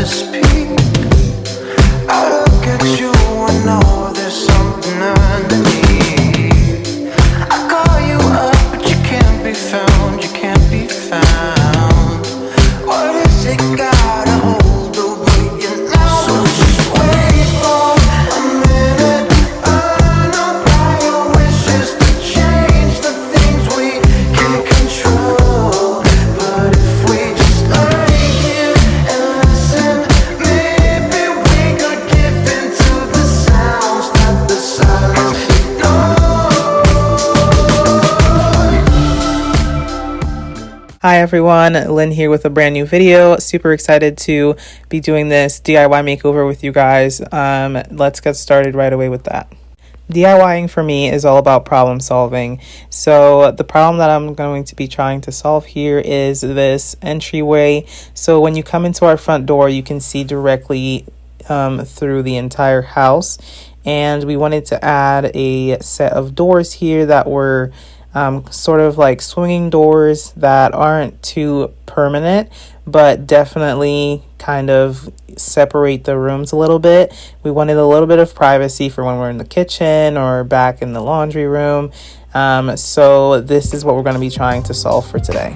to speak. I look at you and know there's something underneath. I call you up, but you can't be found. You can't be found. What is it got a hold over you now? So just wait for a minute. Burn up all your wishes to change the things we can't control. But if we just lay here and listen, maybe we could dip into the sounds that the silence ignores. Hi everyone, Lynn here with a brand new video. Super excited to be doing this DIY makeover with you guys. Let's get started right away with that. DIYing for me is all about problem solving. So the problem that I'm going to be trying to solve here is this entryway. So when you come into our front door, you can see directly through the entire house. And we wanted to add a set of doors here that were sort of like swinging doors that aren't too permanent, but definitely kind of separate the rooms a little bit. We wanted a little bit of privacy for when we're in the kitchen or back in the laundry room. So this is what we're going to be trying to solve for today.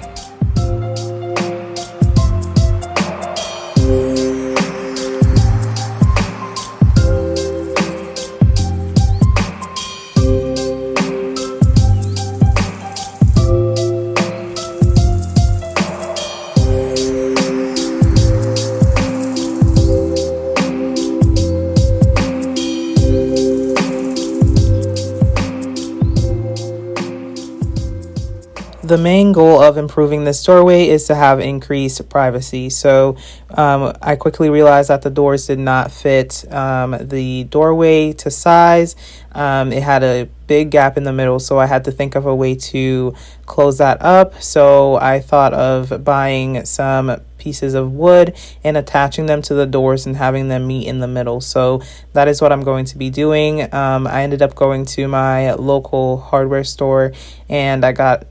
The main goal of improving this doorway is to have increased privacy. So I quickly realized that the doors did not fit the doorway to size. It had a big gap in the middle, so I had to think of a way to close that up. So I thought of buying some pieces of wood and attaching them to the doors and having them meet in the middle. So that is what I'm going to be doing. I ended up going to my local hardware store and I got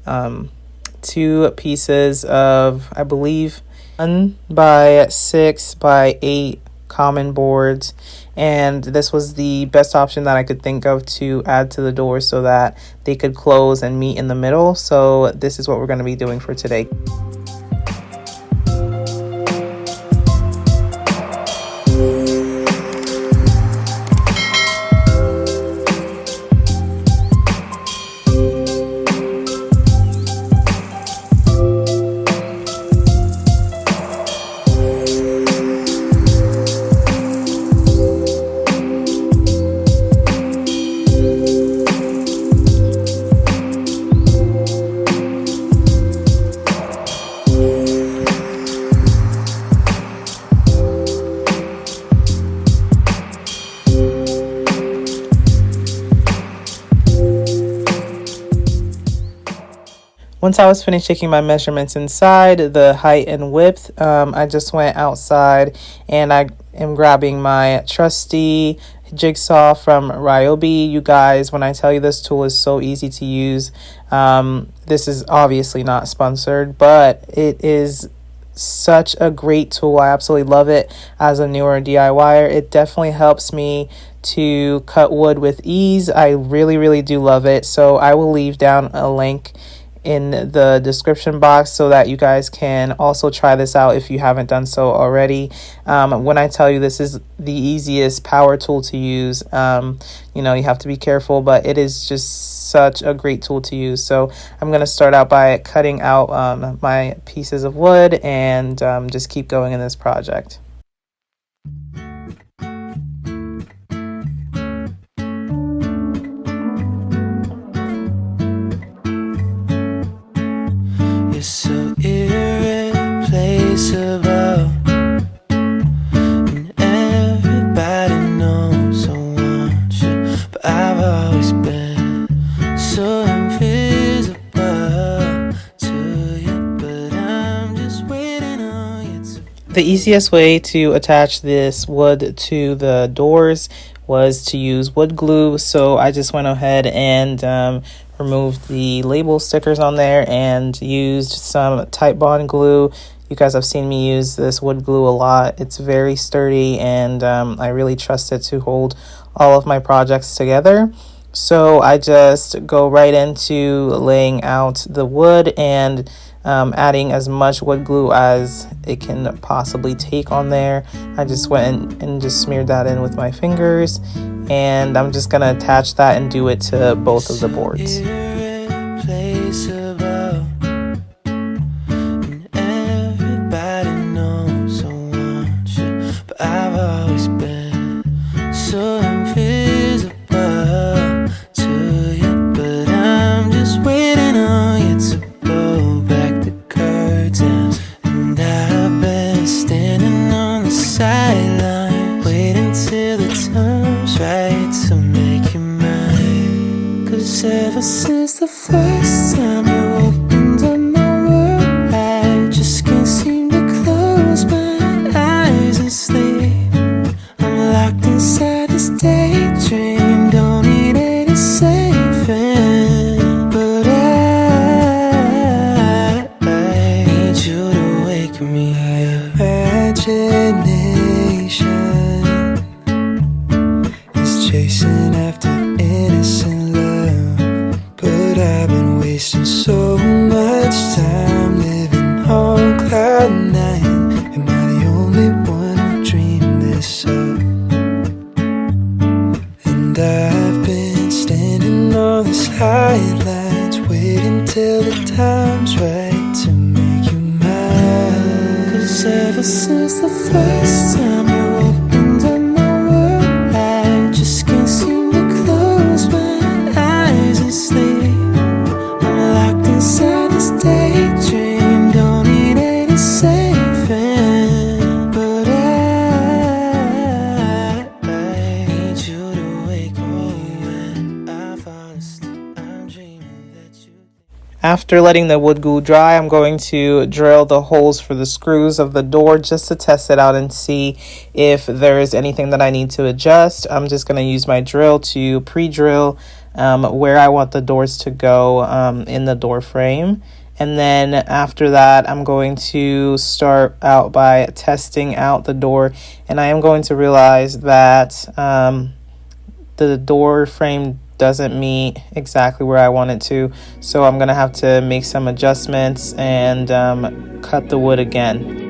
2 pieces of, I believe, 1x6x8 common boards, and this was the best option that I could think of to add to the door so that they could close and meet in the middle. So this is what we're going to be doing for today. Once I was finished taking my measurements inside, the height and width, I just went outside and I am grabbing my trusty Jigsaw from Ryobi. You guys, when I tell you this tool is so easy to use, this is obviously not sponsored, but it is such a great tool. I absolutely love it as a newer DIYer. It definitely helps me to cut wood with ease. I really do love it. So I will leave down a link in the description box so that you guys can also try this out if you haven't done so already. When I tell you this is the easiest power tool to use, you know, you have to be careful, but it is just such a great tool to use. So I'm going to start out by cutting out my pieces of wood and just keep going in this project. You're so irreplaceable, and everybody knows I want you, but I've always been so invisible to you, but I'm just waiting on you to... The easiest way to attach this wood to the doors was to use wood glue, so I just went ahead and removed the label stickers on there and used some Type Bond glue. You guys have seen me use this wood glue a lot. It's very sturdy, and I really trust it to hold all of my projects together. So I just go right into laying out the wood and adding as much wood glue as it can possibly take on there. I just went and just smeared that in with my fingers, and I'm just gonna attach that and do it to both of the boards. Ever since the first time you opened up my world, I just can't seem to close my eyes and sleep. I'm locked inside this daydream, don't need any saving. But I need you to wake me up. Imagination is chasing after innocent love, but I've been wasting so much time living on cloud nine. Am I the only one who dreamed this up? And I've been standing on these highlights, waiting till the time's right to make you mine. 'Cause ever since the first time you opened up my world, I just can't seem to close my eyes and sleep. I'm locked inside this daydream, don't need any saving. But I need you to wake me when I fall asleep. I'm dreaming that you. After letting the wood glue dry, I'm going to drill the holes for the screws of the door just to test it out and see if there is anything that I need to adjust. I'm just going to use my drill to pre-drill where I want the doors to go in the door frame. And then after that, I'm going to start out by testing out the door. And I am going to realize that the door frame doesn't meet exactly where I want it to. So I'm going to have to make some adjustments and cut the wood again.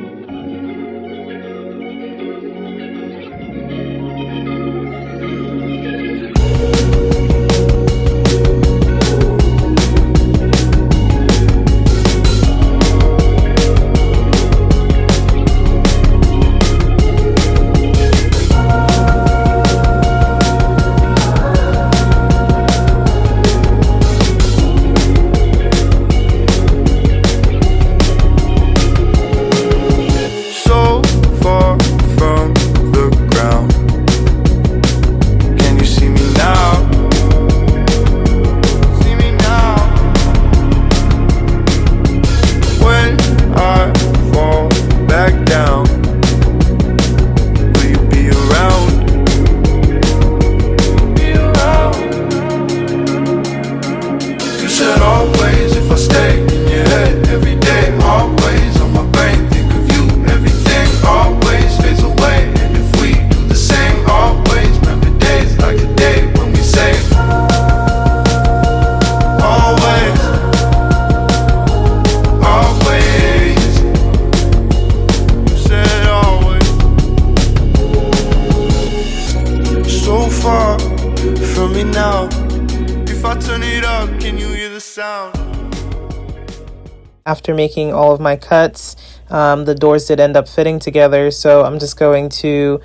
After making all of my cuts, the doors did end up fitting together, so I'm just going to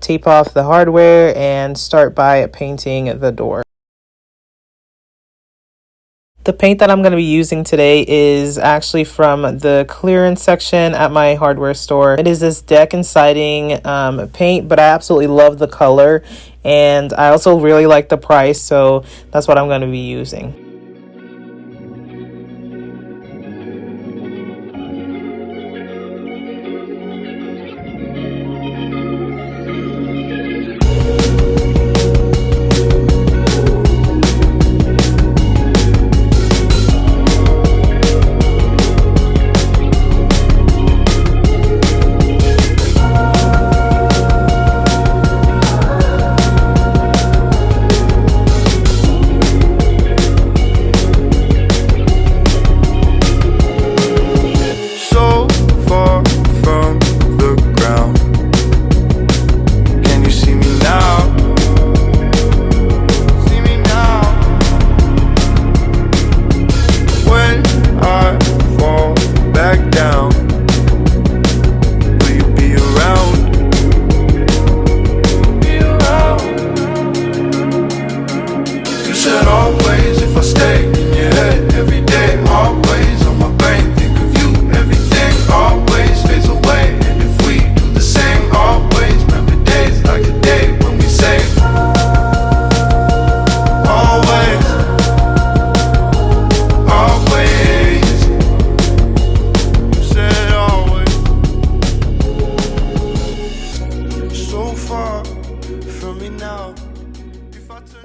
tape off the hardware and start by painting the door. The paint that I'm going to be using today is actually from the clearance section at my hardware store. It is this deck and siding paint, but I absolutely love the color, and I also really like the price, so that's what I'm going to be using.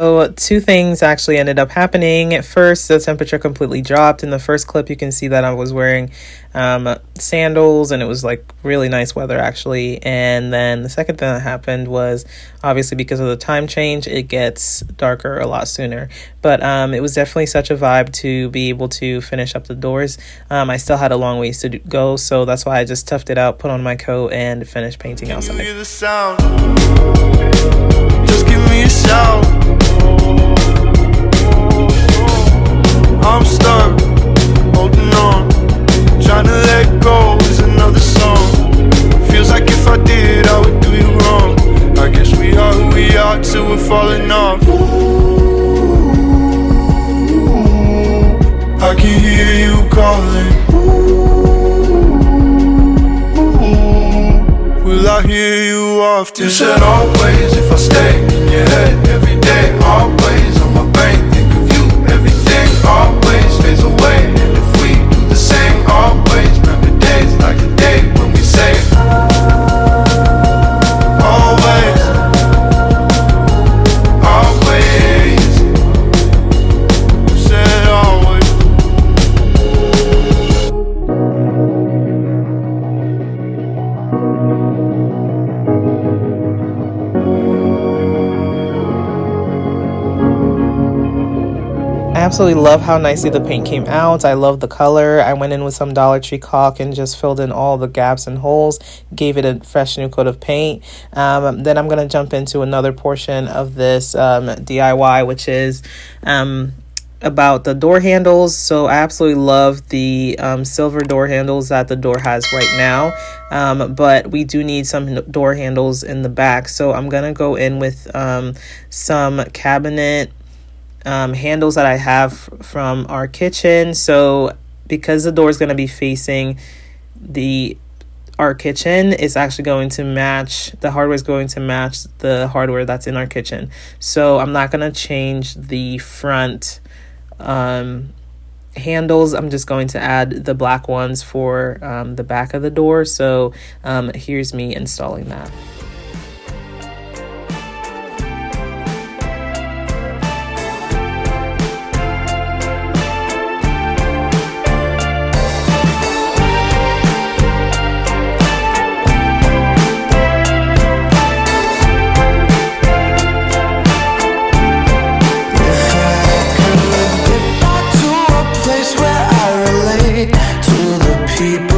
So two things actually ended up happening. At first, the temperature completely dropped. In the first clip, you can see that I was wearing sandals, and it was like really nice weather actually. And then the second thing that happened was obviously because of the time change, it gets darker a lot sooner. But it was definitely such a vibe to be able to finish up the doors. I still had a long ways to go, so that's why I just toughed it out, put on my coat, and finished painting outside. Can you hear the sound? Just give me a shout. I'm stuck, holding on, trying to let go is another song. Feels like if I did, I would do you wrong. I guess we are who we are till we're falling off. I can hear you calling. Will I hear you often? You said always if I stay in your head every day. Always on my brain, think of you. Everything always fades away. And if we do the same, always remember days like the day when we say always, always. You said always. I absolutely love how nicely the paint came out. I love the color. I went in with some Dollar Tree caulk and just filled in all the gaps and holes, gave it a fresh new coat of paint. Then I'm going to jump into another portion of this DIY, which is about the door handles. So I absolutely love the silver door handles that the door has right now, but we do need some door handles in the back. So I'm going to go in with some cabinet handles that I have from our kitchen. So because the door is going to be facing our kitchen, it's actually going to match, the hardware is going to match the hardware that's in our kitchen. So I'm not going to change the front handles. I'm just going to add the black ones for the back of the door. So here's me installing that. To the people